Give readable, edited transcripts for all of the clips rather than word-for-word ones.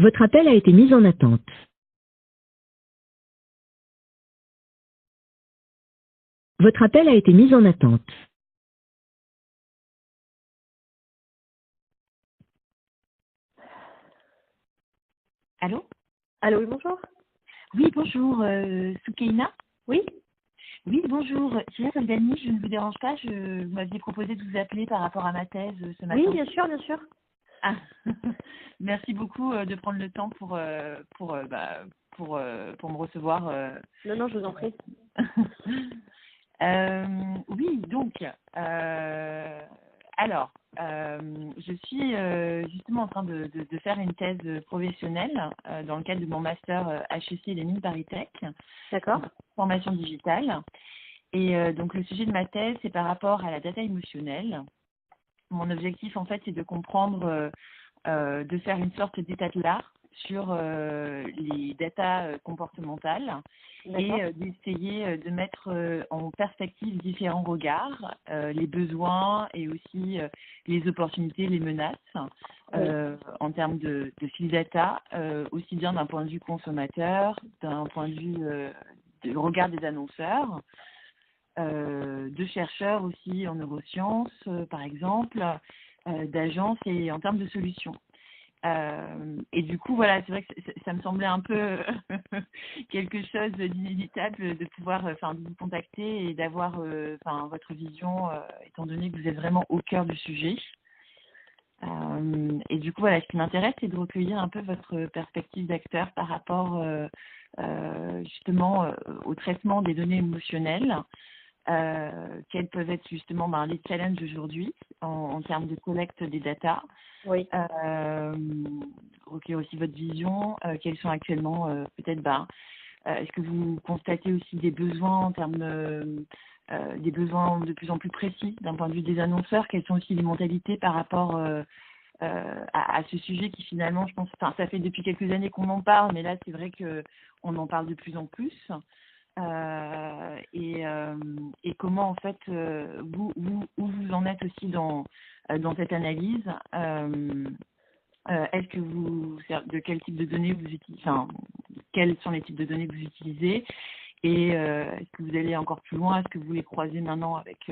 Votre appel a été mis en attente. Votre appel a été mis en attente. Allô? Allô, oui, bonjour. Oui, bonjour, Soukaina? Oui, Oui, bonjour. Sia Soldani, je ne vous dérange pas. Vous m'aviez proposé de vous appeler par rapport à ma thèse ce oui, matin. bien sûr, bien sûr. Ah. Merci beaucoup de prendre le temps pour me recevoir. Non, non, je vous en prie. Oui, donc, alors, je suis justement en train de faire une thèse professionnelle dans le cadre de mon master HEC les Mines Paris Tech, D'accord. formation digitale. Et donc, le sujet de ma thèse, c'est par rapport à la data émotionnelle. Mon objectif, en fait, c'est de comprendre, de faire une sorte d'état de l'art sur les datas comportementales et d'essayer de mettre en perspective différents regards, les besoins et aussi les opportunités, les menaces en termes de fil data, aussi bien d'un point de vue consommateur, d'un point de vue de regard des annonceurs, de chercheurs aussi en neurosciences, par exemple, d'agences et en termes de solutions. Et du coup, voilà, c'est vrai que ça me semblait un peu quelque chose d'inévitable de pouvoir, de vous contacter et d'avoir, votre vision, étant donné que vous êtes vraiment au cœur du sujet. Et du coup, voilà, ce qui m'intéresse, c'est de recueillir un peu votre perspective d'acteur par rapport justement au traitement des données émotionnelles. Quels peuvent être justement les challenges aujourd'hui en termes de collecte des datas. Oui. Ok, aussi votre vision, quels sont actuellement peut-être, est-ce que vous constatez aussi des besoins en termes des besoins de plus en plus précis d'un point de vue des annonceurs, quelles sont aussi les mentalités par rapport à ce sujet qui finalement, je pense, ça fait depuis quelques années qu'on en parle, mais là c'est vrai que on en parle de plus en plus. Et comment en fait où vous en êtes aussi dans cette analyse. Est-ce que de quel type de données vous utilisez, quels sont les types de données que vous utilisez, et est-ce que vous allez encore plus loin, est-ce que vous les croisez maintenant avec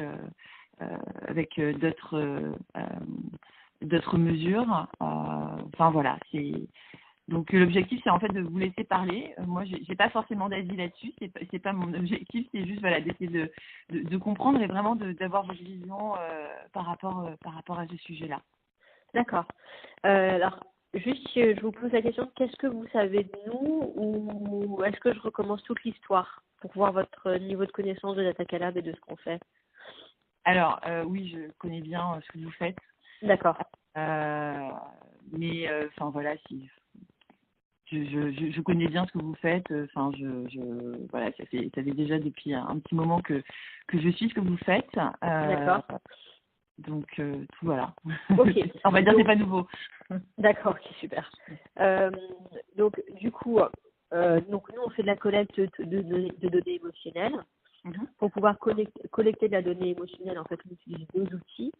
d'autres mesures. Voilà, c'est donc l'objectif, c'est en fait de vous laisser parler. Moi, j'ai pas forcément d'avis là-dessus, c'est pas mon objectif, c'est juste voilà d'essayer de comprendre et vraiment d'avoir votre vision par rapport à ce sujet-là. D'accord. Alors, juste, je vous pose la question, qu'est-ce que vous savez de nous, ou est-ce que je recommence toute l'histoire pour voir votre niveau de connaissance de DataCalab et de ce qu'on fait? Alors, oui, je connais bien ce que vous faites. D'accord. Mais, voilà, si je connais bien ce que vous faites. Voilà, ça fait déjà depuis un petit moment que je suis ce que vous faites. D'accord. Donc, tout voilà. Ok. On va dire que c'est pas nouveau. D'accord, ok, super. Donc, du coup, nous, on fait de la collecte de données émotionnelles. Pour pouvoir collecter de la donnée émotionnelle, en fait, on utilise deux outils.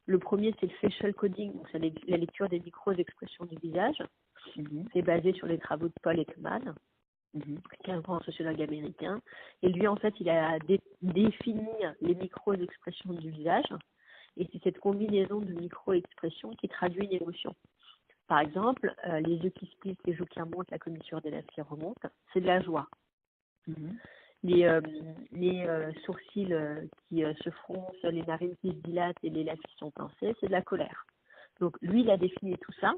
Le premier, c'est le facial coding, donc c'est la lecture des micro-expressions du visage. C'est basé sur les travaux de Paul Ekman, qui est un grand sociologue américain. Et lui, en fait, il a défini les micro-expressions du visage. Et c'est cette combinaison de micro-expressions qui traduit une émotion. Par exemple, les yeux qui se plissent, les joues qui remontent, la commissure des lèvres qui remonte, c'est de la joie. Les sourcils qui se froncent, les narines qui se dilatent et les lèvres qui sont pincées, c'est de la colère. Donc lui, il a défini tout ça.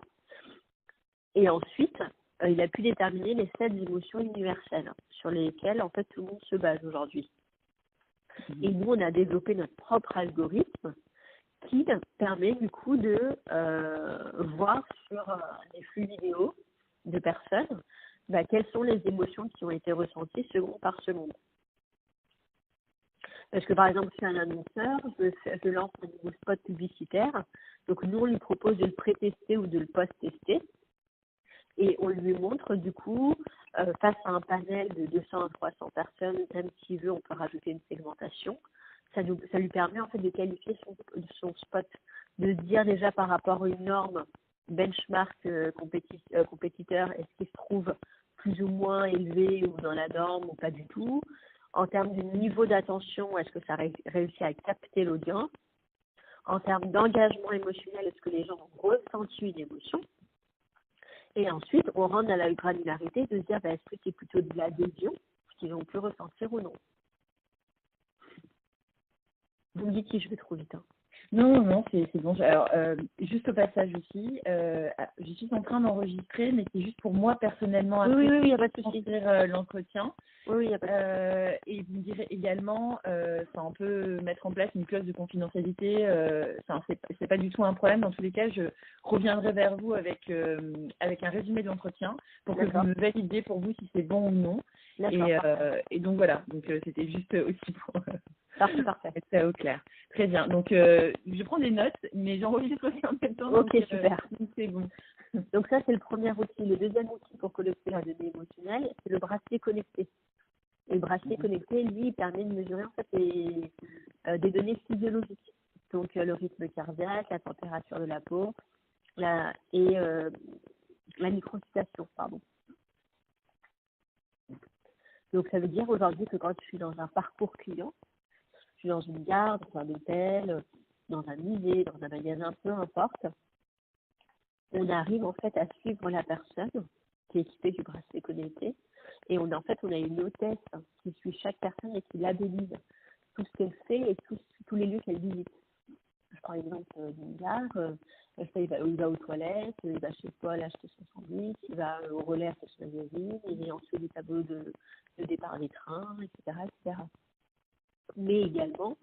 Et ensuite, il a pu déterminer les 7 émotions universelles sur lesquelles, en fait, tout le monde se base aujourd'hui. Et nous, on a développé notre propre algorithme qui permet, du coup, de voir sur les flux vidéo de personnes quelles sont les émotions qui ont été ressenties seconde par seconde. Parce que, par exemple, si un annonceur, je lance un nouveau spot publicitaire, donc nous, on lui propose de le pré-tester ou de le post-tester. Et on lui montre, du coup, face à un panel de 200 à 300 personnes, même s'il veut, on peut rajouter une segmentation. Ça lui permet, en fait, de qualifier son spot, de se dire déjà par rapport à une norme benchmark compétiteur, est-ce qu'il se trouve plus ou moins élevé ou dans la norme ou pas du tout. En termes de niveau d'attention, est-ce que ça réussit à capter l'audience? En termes d'engagement émotionnel, est-ce que les gens ont ressenti une émotion? Et ensuite, on rentre dans la granularité de se dire, est-ce que c'est plutôt de l'adhésion, ce qu'ils ont pu ressentir ou non? Vous me dites si je vais trop vite. Hein. Non, c'est bon. Alors, juste au passage aussi, je suis en train d'enregistrer, mais c'est juste pour moi personnellement Oui, il n'y a pas de souci. L'entretien. Oui, il n'y a pas de souci. Et vous me direz également, on peut mettre en place une clause de confidentialité. C'est pas du tout un problème. Dans tous les cas, je reviendrai vers vous avec un résumé de l'entretien pour que vous me validiez pour vous si c'est bon ou non. Et donc voilà. Donc c'était juste aussi pour. Parfait. Être ça au clair. Très bien. Donc, je prends des notes, mais j'enregistre aussi en même temps. Ok, donc, super. C'est bon. Donc ça, c'est le premier outil. Le deuxième outil pour collecter la donnée émotionnelle, c'est le bracelet connecté. Et le bracelet connecté, lui, il permet de mesurer en fait des données physiologiques. Donc, le rythme cardiaque, la température de la peau et la microexcitation, pardon. Donc, ça veut dire aujourd'hui que quand je suis dans un parcours client, je suis dans une gare, dans un hôtel, dans un musée, dans un magasin, peu importe, on arrive en fait à suivre la personne qui est équipée du bracelet connecté et on a une hôtesse qui suit chaque personne et qui labellise tout ce qu'elle fait et tous les lieux qu'elle visite. Je prends l'exemple d'une gare, il va aux toilettes, il va chez Paul acheter son sandwich, il va au relais acheter son magazine, il est ensuite des tableaux de départ des trains, etc., etc. Mais également,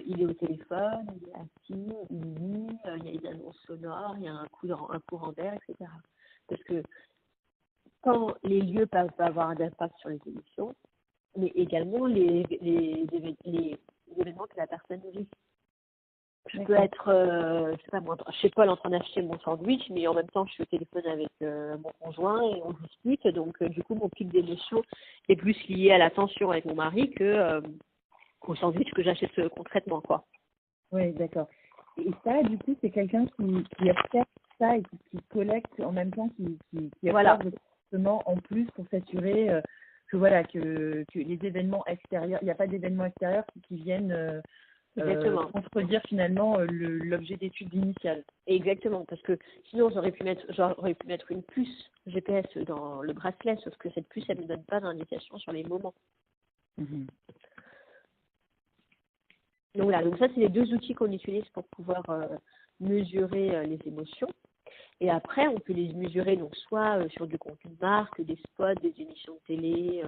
il est au téléphone, il est assis, il lit, il y a une annonce sonore, il y a un courant d'air, etc. Parce que quand les lieux peuvent avoir un impact sur les émotions, mais également les événements que la personne vit. Je peux être, je sais pas moi, chez Paul en train d'acheter mon sandwich, mais en même temps, je suis au téléphone avec mon conjoint et on discute. Donc, du coup, mon pic d'émotion est plus lié à la tension avec mon mari que au sandwich que j'achète concrètement, quoi. Oui, d'accord. Et ça, du coup, c'est quelqu'un qui observe ça et qui collecte en même temps, qui observe le comportement en plus pour s'assurer que les événements extérieurs, il n'y a pas d'événements extérieurs qui viennent contredire finalement l'objet d'étude initiale. Exactement, parce que sinon j'aurais pu mettre une puce GPS dans le bracelet, sauf que cette puce, elle ne donne pas d'indication sur les moments. Mm-hmm. Donc voilà, donc ça c'est les deux outils qu'on utilise pour pouvoir mesurer les émotions. Et après, on peut les mesurer donc soit sur du contenu de marque, des spots, des émissions de télé,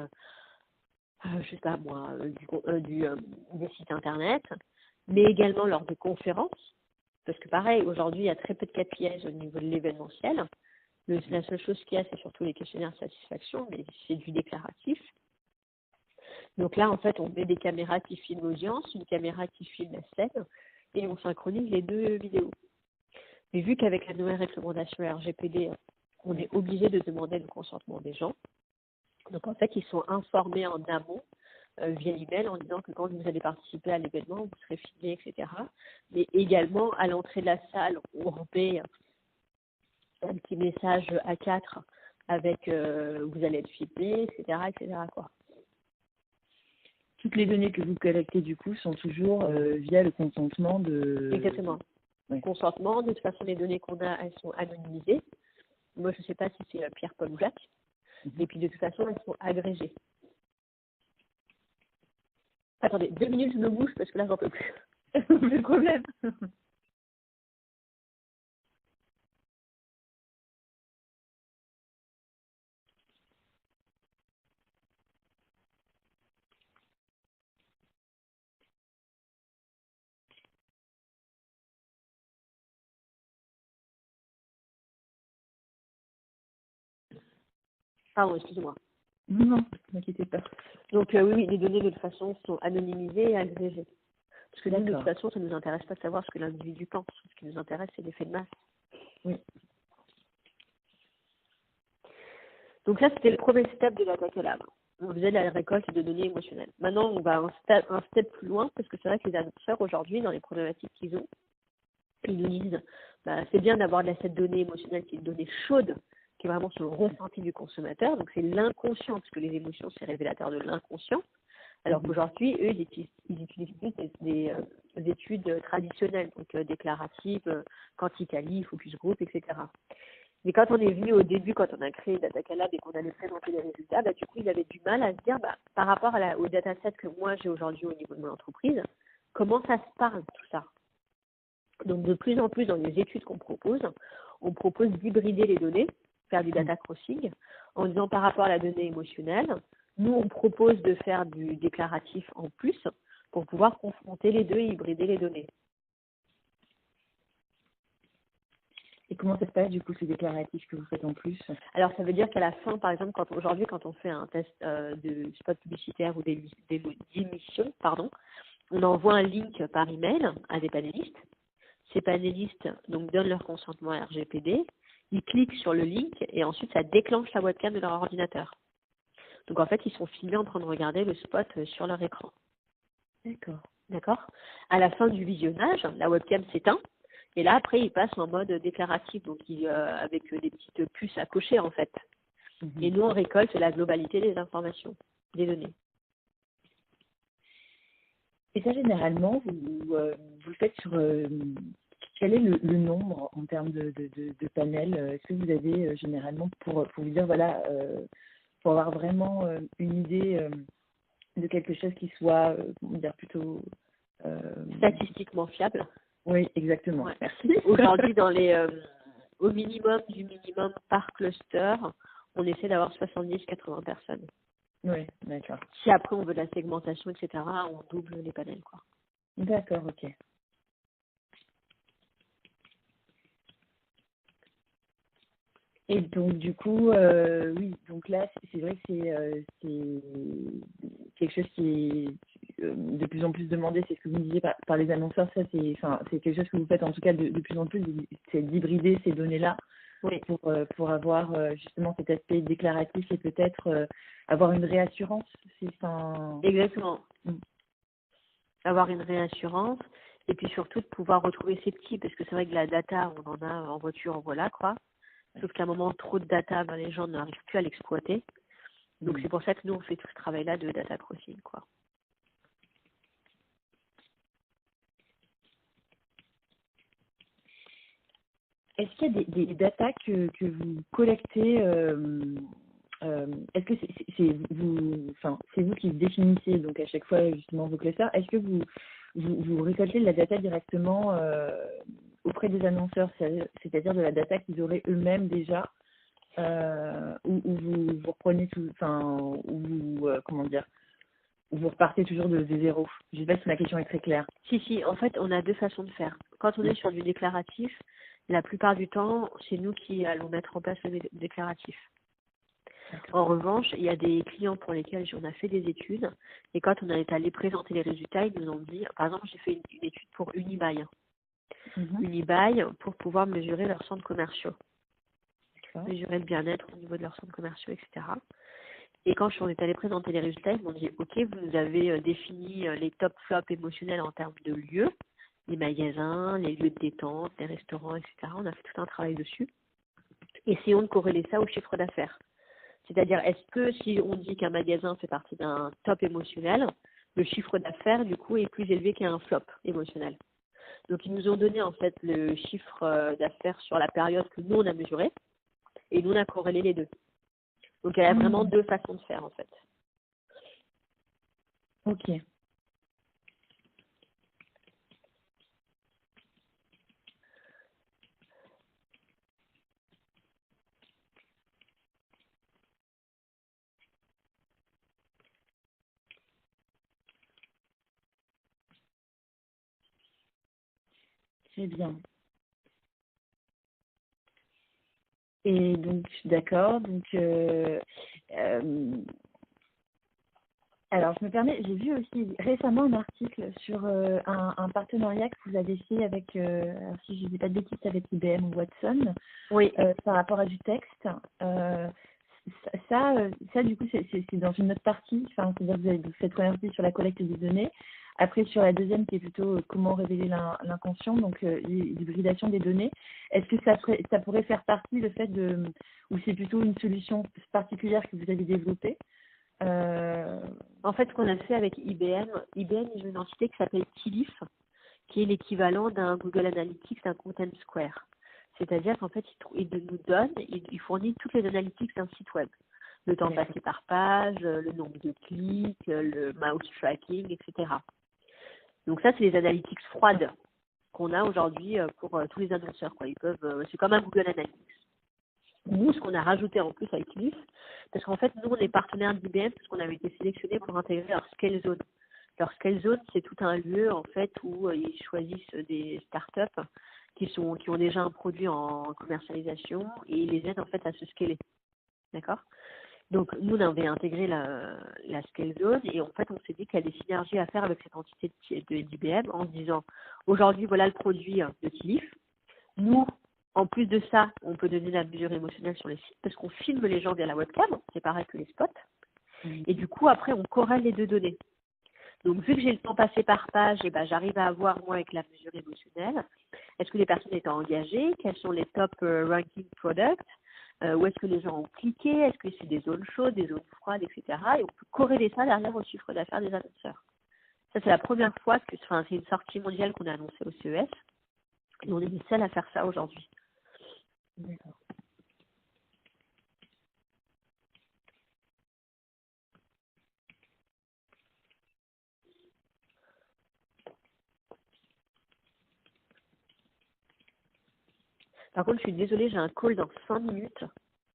je sais pas moi, des sites internet, mais également lors de conférences. Parce que pareil, aujourd'hui, il y a très peu de KPIs au niveau de l'événementiel. La seule chose qu'il y a, c'est surtout les questionnaires de satisfaction, mais c'est du déclaratif. Donc là, en fait, on met des caméras qui filment l'audience, une caméra qui filme la scène, et on synchronise les deux vidéos. Mais vu qu'avec la nouvelle réglementation RGPD, on est obligé de demander le consentement des gens, donc en fait, ils sont informés en amont via email en disant que quand vous allez participer à l'événement, vous serez filmé, etc. Mais également, à l'entrée de la salle, on remet un petit message A4 avec vous allez être filmé, etc., etc., quoi. Toutes les données que vous collectez, du coup, sont toujours via le consentement de... Exactement. Oui. Consentement. De toute façon, les données qu'on a, elles sont anonymisées. Moi, je ne sais pas si c'est Pierre, Paul ou Jacques. Et puis, de toute façon, elles sont agrégées. Attendez, 2 minutes, je me bouge parce que là, j'en peux plus. Pas de problème. Pardon, excusez-moi. Non, ne m'inquiétez pas. Donc, oui, les données, de toute façon, sont anonymisées et agrégées. Parce que nous, de toute façon, ça ne nous intéresse pas de savoir ce que l'individu pense. Ce qui nous intéresse, c'est l'effet de masse. Oui. Donc ça, c'était le premier step de la data lab. On faisait la récolte de données émotionnelles. Maintenant, on va un step plus loin, parce que c'est vrai que les annonceurs, aujourd'hui, dans les problématiques qu'ils ont, Ils nous disent, c'est bien d'avoir de cette donnée émotionnelle qui est une donnée chaude, qui est vraiment sur le ressenti du consommateur. Donc, c'est l'inconscient, parce que les émotions, c'est révélateur de l'inconscient. Alors qu'aujourd'hui, eux, ils utilisent plus des études traditionnelles, donc déclaratives, quanti-quali, focus group, etc. Mais quand on est venu au début, quand on a créé DataCalab et qu'on allait présenter les résultats, du coup, ils avaient du mal à se dire, par rapport au dataset que moi j'ai aujourd'hui au niveau de mon entreprise, comment ça se parle tout ça. Donc, de plus en plus, dans les études qu'on propose, on propose d'hybrider les données, faire du data crossing, en disant par rapport à la donnée émotionnelle, nous, on propose de faire du déclaratif en plus pour pouvoir confronter les deux et hybrider les données. Et comment ça se passe, du coup, ce déclaratif que vous faites en plus? Alors, ça veut dire qu'à la fin, par exemple, aujourd'hui, quand on fait un test de spot publicitaire ou d'émission, on envoie un link par email à des panélistes. Ces panélistes donc, donnent leur consentement à RGPD, ils cliquent sur le link et ensuite, ça déclenche la webcam de leur ordinateur. Donc, en fait, ils sont filmés en train de regarder le spot sur leur écran. D'accord. À la fin du visionnage, la webcam s'éteint. Et là, après, ils passent en mode déclaratif, donc avec des petites puces à cocher, en fait. Et nous, on récolte la globalité des informations, des données. Et ça, généralement, vous le faites sur... quel est le nombre en termes de panels? Est-ce que vous avez généralement, pour vous dire, voilà, pour avoir vraiment une idée de quelque chose qui soit, comment dire, plutôt... statistiquement fiable. Oui, exactement. Ouais. Merci. Aujourd'hui, au minimum du minimum par cluster, on essaie d'avoir 70-80 personnes. Oui, d'accord. Si après on veut de la segmentation, etc., on double les panels, quoi. D'accord, ok. Et donc, du coup, oui, donc là, c'est vrai que c'est quelque chose qui est de plus en plus demandé, c'est ce que vous me disiez par les annonceurs, ça, c'est quelque chose que vous faites en tout cas de plus en plus, c'est d'hybrider ces données-là pour avoir justement cet aspect déclaratif et peut-être avoir une réassurance. Exactement. Avoir une réassurance et puis surtout de pouvoir retrouver ses petits, parce que c'est vrai que la data, on en a en voiture, voilà, quoi. Sauf qu'à un moment, trop de data, les gens n'arrivent plus à l'exploiter. Donc, c'est pour ça que nous, on fait tout ce travail-là de data crossing, quoi. Est-ce qu'il y a des datas que vous collectez est-ce que c'est vous qui définissez donc à chaque fois justement vos clusters? Est-ce que vous récoltez de la data directement auprès des annonceurs, c'est-à-dire de la data qu'ils auraient eux-mêmes déjà, ou vous reprenez tout, ou vous comment dire, ou vous repartez toujours de zéro? Je ne sais pas si ma question est très claire. Si, en fait, on a deux façons de faire. Quand on est sur du déclaratif, la plupart du temps, c'est nous qui allons mettre en place le déclaratif. En revanche, il y a des clients pour lesquels on a fait des études et quand on est allé présenter les résultats, ils nous ont dit, par exemple, j'ai fait une étude pour Unibail. Unibail pour pouvoir mesurer leurs centres commerciaux, mesurer le bien-être au niveau de leurs centres commerciaux, etc. Et quand on est allé présenter les résultats, ils m'ont dit, OK, vous nous avez défini les top flops émotionnels en termes de lieux, les magasins, les lieux de détente, les restaurants, etc. On a fait tout un travail dessus. Essayons de corréler ça au chiffre d'affaires. C'est-à-dire, est-ce que si on dit qu'un magasin fait partie d'un top émotionnel, le chiffre d'affaires, du coup, est plus élevé qu'un flop émotionnel? Donc, ils nous ont donné, en fait, le chiffre d'affaires sur la période que nous, on a mesuré, et nous, on a corrélé les deux. Donc, il y a vraiment deux façons de faire, en fait. Ok. Très bien. Et donc, d'accord. Donc, alors, je me permets, j'ai vu aussi récemment un article sur un partenariat que vous avez fait avec, alors si je ne dis pas de bêtises, avec IBM ou Watson, par rapport à du texte. Ça, du coup, c'est dans une autre partie, c'est-à-dire que vous faites première partie sur la collecte des données. Après, sur la deuxième, qui est plutôt comment révéler l'inconscient, donc l'hybridation des données, est-ce que ça pourrait faire partie le fait ou c'est plutôt une solution particulière que vous avez développée? En fait, ce qu'on a fait avec IBM, ils ont une entité qui s'appelle TILIF, qui est l'équivalent d'un Google Analytics, d'un Content Square. C'est-à-dire qu'en fait, il fournit toutes les analytics d'un site web. Le temps passé par page, le nombre de clics, le mouse tracking, etc. Donc ça, c'est les analytics froides qu'on a aujourd'hui pour tous les annonceurs, quoi. C'est comme un Google Analytics. Nous, ce qu'on a rajouté en plus avec TILIF, parce qu'en fait, nous, on est partenaire d'IBM parce qu'on avait été sélectionnés pour intégrer leur Scale Zone. Leur Scale Zone, c'est tout un lieu, en fait, où ils choisissent des startups qui ont déjà un produit en commercialisation et ils les aident, en fait, à se scaler. D'accord? Donc, nous, on avait intégré la Scale Zone et en fait, on s'est dit qu'il y a des synergies à faire avec cette entité d'IBM en se disant, aujourd'hui, voilà le produit de TILIF. Nous, en plus de ça, on peut donner la mesure émotionnelle sur les sites parce qu'on filme les gens via la webcam, c'est pareil que les spots. Et du coup, après, on corrèle les deux données. Donc, vu que j'ai le temps passé par page, j'arrive à avoir, moi, avec la mesure émotionnelle, est-ce que les personnes étaient engagées? Quels sont les top ranking products? Où est-ce que les gens ont cliqué? Est-ce que c'est des zones chaudes, des zones froides, etc. Et on peut corréler ça derrière au chiffre d'affaires des annonceurs. Ça, c'est la première fois c'est une sortie mondiale qu'on a annoncée au CES. Et on est les seuls à faire ça aujourd'hui. D'accord. Par contre, je suis désolée, j'ai un call dans 5 minutes.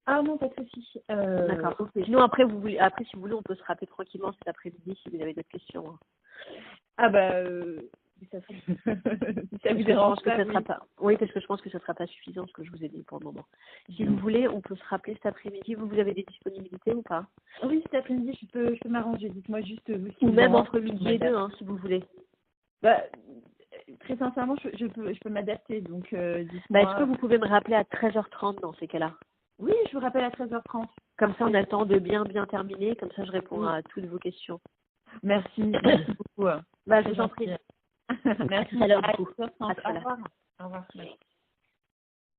Ah non, pas de souci. D'accord. Okay. Sinon, après, si vous voulez, on peut se rappeler tranquillement cet après-midi si vous avez d'autres questions. Ah ça vous dérange pas, oui, parce que je pense que ça ne sera pas suffisant ce que je vous ai dit pour le moment. Si vous voulez, on peut se rappeler cet après-midi. Vous avez des disponibilités ou pas? Oui, cet après-midi, je peux m'arranger. Dites-moi juste vous. Ou même entre midi et 2, si vous voulez. Très sincèrement, je peux m'adapter. Donc, dites-moi. Est-ce que vous pouvez me rappeler à 13h30 dans ces cas-là? Oui, je vous rappelle à 13h30. Comme ça, on a le temps de bien terminer. Comme ça, je réponds à toutes vos questions. Merci beaucoup. Je vous en prie. Merci. À l'heure du coup. Au revoir. Au revoir.